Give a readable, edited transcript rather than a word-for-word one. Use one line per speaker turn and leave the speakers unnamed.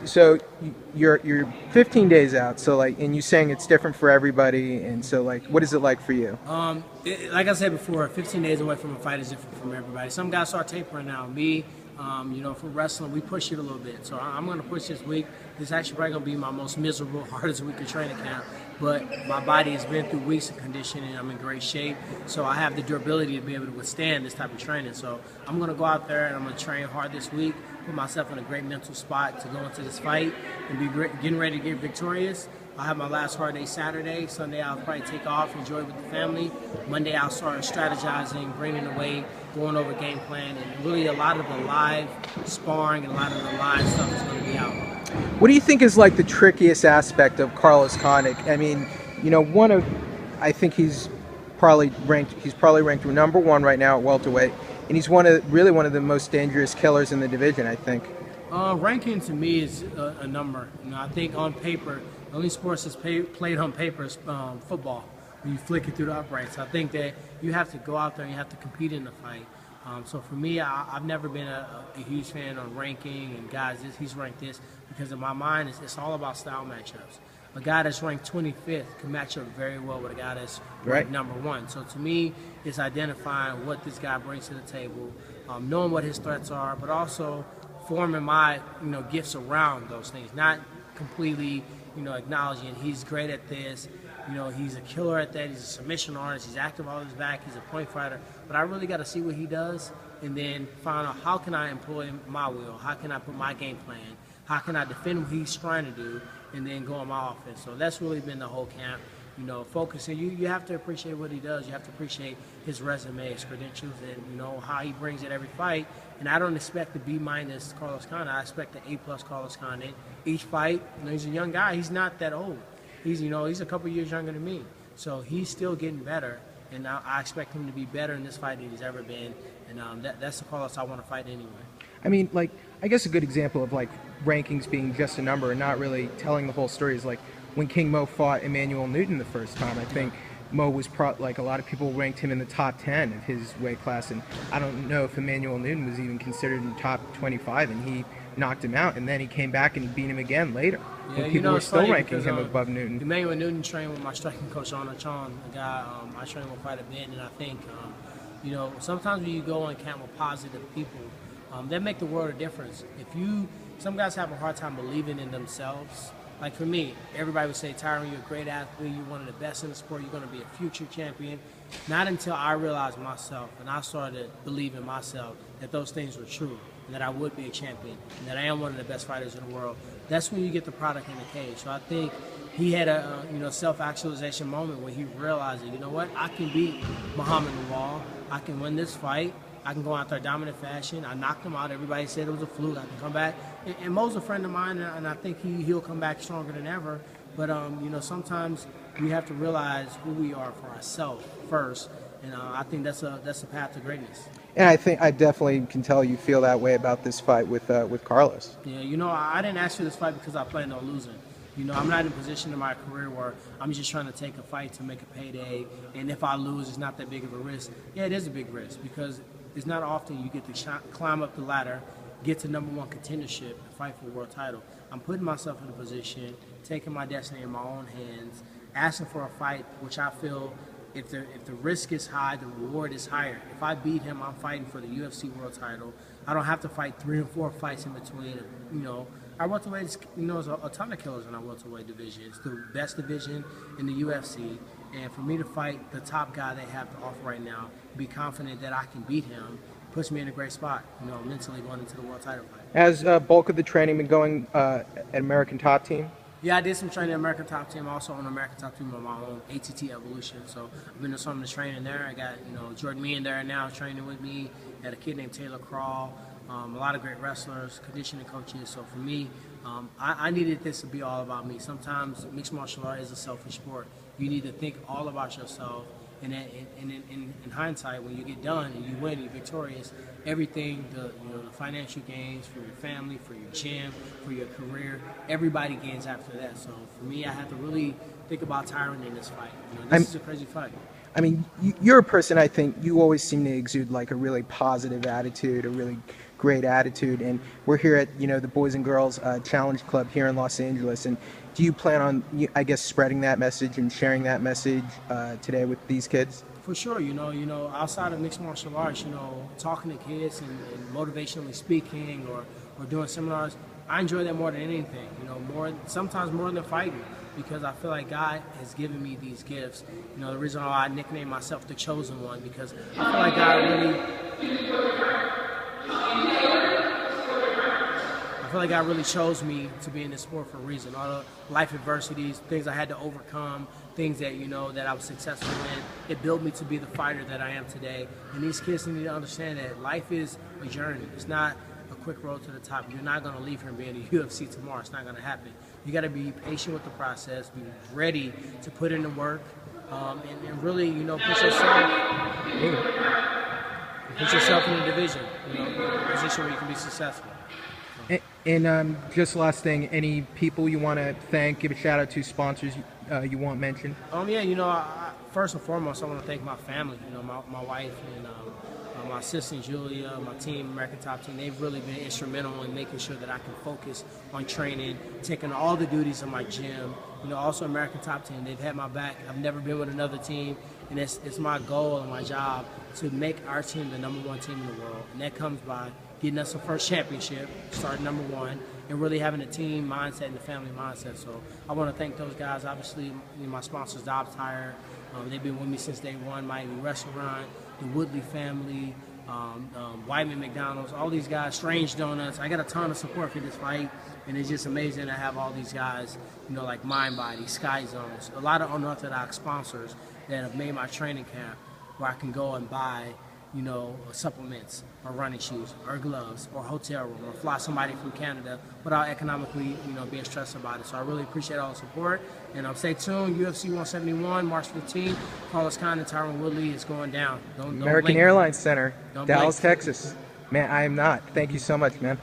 So you're 15 days out. So like, and you saying it's different for everybody. And so like, what is it like for you?
Like I said before, 15 days away from a fight is different from everybody. Some guys start tapering now. Me, for wrestling, we push it a little bit. So I'm going to push this week. This is actually probably going to be my most miserable, hardest week of training camp. But my body has been through weeks of conditioning. I'm in great shape. So I have the durability to be able to withstand this type of training. So I'm going to go out there and I'm going to train hard this week, put myself in a great mental spot to go into this fight and be getting ready to get victorious. I'll have my last hard day Saturday. Sunday I'll probably take off, enjoy with the family. Monday I'll start strategizing, bringing the weight, going over game plan, and really a lot of the live sparring and a lot of the live stuff is going to be out.
What do you think is like the trickiest aspect of Carlos Condit? I mean, I think he's probably ranked #1 right now at welterweight, and he's really one of the most dangerous killers in the division, I think.
Ranking to me is a number. I think on paper, the only sports that's played on paper is football. When you flick it through the uprights, I think that you have to go out there and you have to compete in the fight. So for me, I've never been a huge fan on ranking and guys, he's ranked this, because in my mind, it's all about style matchups. A guy that's ranked 25th can match up very well with a guy that's ranked #1. So to me, it's identifying what this guy brings to the table, knowing what his threats are, but also forming my gifts around those things, not completely acknowledging he's great at this, he's a killer at that, he's a submission artist, he's active on his back, he's a point fighter, but I really got to see what he does and then find out how can I employ my will, how can I put my game plan, how can I defend what he's trying to do, and then go on my offense. So that's really been the whole camp, focusing. You have to appreciate what he does, you have to appreciate his resume, his credentials, and how he brings it every fight. And I don't expect the B- Carlos Condit. I expect the A+ Carlos Condit. Each fight, he's a young guy. He's not that old. He's a couple years younger than me. So he's still getting better. And I expect him to be better in this fight than he's ever been. And that's the Carlos I want to fight anyway.
I mean, like, I guess a good example of like rankings being just a number and not really telling the whole story is like when King Mo fought Emmanuel Newton the first time. I think Mo was like a lot of people ranked him in the top 10 of his weight class, and I don't know if Emmanuel Newton was even considered in top 25, and he knocked him out, and then he came back and he beat him again later.
Yeah,
when people were still ranking him above Newton.
Emmanuel Newton trained with my striking coach, Arnold Chon, a guy I trained with quite a bit, and I think, sometimes when you go on camp with positive people, that make the world a difference. Some guys have a hard time believing in themselves. Like for me, everybody would say, Tyron, you're a great athlete, you're one of the best in the sport, you're going to be a future champion. Not until I realized myself and I started to believe in myself that those things were true, and that I would be a champion, and that I am one of the best fighters in the world. That's when you get the product in the cage. So I think he had a self-actualization moment when he realized that, I can beat Muhammad Nawal, I can win this fight, I can go out there dominant fashion. I knocked him out. Everybody said it was a fluke. I can come back. And Mo's a friend of mine, and I think he'll come back stronger than ever. But, sometimes we have to realize who we are for ourselves first. And I think that's a path to greatness.
And I think I definitely can tell you feel that way about this fight with Carlos.
Yeah, I didn't ask for this fight because I planned on losing. I'm not in a position in my career where I'm just trying to take a fight to make a payday. And if I lose, it's not that big of a risk. Yeah, it is a big risk because it's not often you get to climb up the ladder, get to #1 contendership, and fight for a world title. I'm putting myself in a position, taking my destiny in my own hands, asking for a fight, which I feel if the risk is high, the reward is higher. If I beat him, I'm fighting for the UFC world title. I don't have to fight 3 or 4 fights in between. Our welterweight is a ton of killers in our welterweight division. It's the best division in the UFC. And for me to fight the top guy they have to offer right now, be confident that I can beat him, puts me in a great spot, mentally going into the world title fight.
Has bulk of the training been going at American Top Team?
Yeah, I did some training at American Top Team, also on American Top Team on my own, ATT Evolution. So I've been doing some of the training there. I got, Jordan Meehan there now training with me. Got a kid named Taylor Crawl. A lot of great wrestlers, conditioning coaches. So for me, I needed this to be all about me. Sometimes mixed martial art is a selfish sport. You need to think all about yourself. And in hindsight, when you get done and you win, you're victorious, everything, the financial gains for your family, for your gym, for your career, everybody gains after that. So for me, I had to really think about Tyron in this fight. This is a crazy fight.
I mean, you're a person, I think, you always seem to exude like a really positive attitude, a really great attitude. And we're here at, you know, the Boys and Girls Challenge Club here in Los Angeles. And do you plan on, I guess, spreading that message and sharing that message today with these kids?
For sure, you know, outside of mixed martial arts, you know, talking to kids and motivationally speaking or doing seminars, I enjoy that more than anything, you know, sometimes more than fighting, because I feel like God has given me these gifts. You know, the reason why I nicknamed myself the Chosen One, because I feel like God really chose me to be in this sport for a reason. All the life adversities, things I had to overcome, things that, you know, that I was successful in, it built me to be the fighter that I am today. And these kids need to understand that life is a journey. It's not a quick road to the top. You're not going to leave here and be in the UFC tomorrow. It's not going to happen. You got to be patient with the process, be ready to put in the work, and really, you know, put yourself in a division, you know, a position where you can be successful.
And just last thing, any people you want to thank, give a shout out to, sponsors you want mentioned?
Yeah, you know, first and foremost, I want to thank my family, you know, my wife and my assistant Julia, my team, American Top Team. They've really been instrumental in making sure that I can focus on training, taking all the duties of my gym. You know, also American Top Team, they've had my back. I've never been with another team, and it's my goal and my job to make our team the #1 team in the world, and that comes by getting us the first championship, starting #1, and really having a team mindset and the family mindset. So I want to thank those guys. Obviously, you know, my sponsors, Dobbs Tire, they've been with me since day one. Miami Restaurant, the Woodley family, Whiteman McDonald's, all these guys, Strange Donuts. I got a ton of support for this fight, and it's just amazing to have all these guys, you know, like MindBody, Sky Zones, a lot of unorthodox sponsors that have made my training camp where I can go and buy, you know, supplements or running shoes or gloves or hotel room or fly somebody from Canada without economically, you know, being stressed about it. So I really appreciate all the support. And stay tuned. UFC 171, March 15th. Carlos Khan and Tyron Woodley is going down. Don't
American
blink.
Airlines Center,
Don't
Dallas,
blink.
Texas. Man, I am not. Thank you so much, man.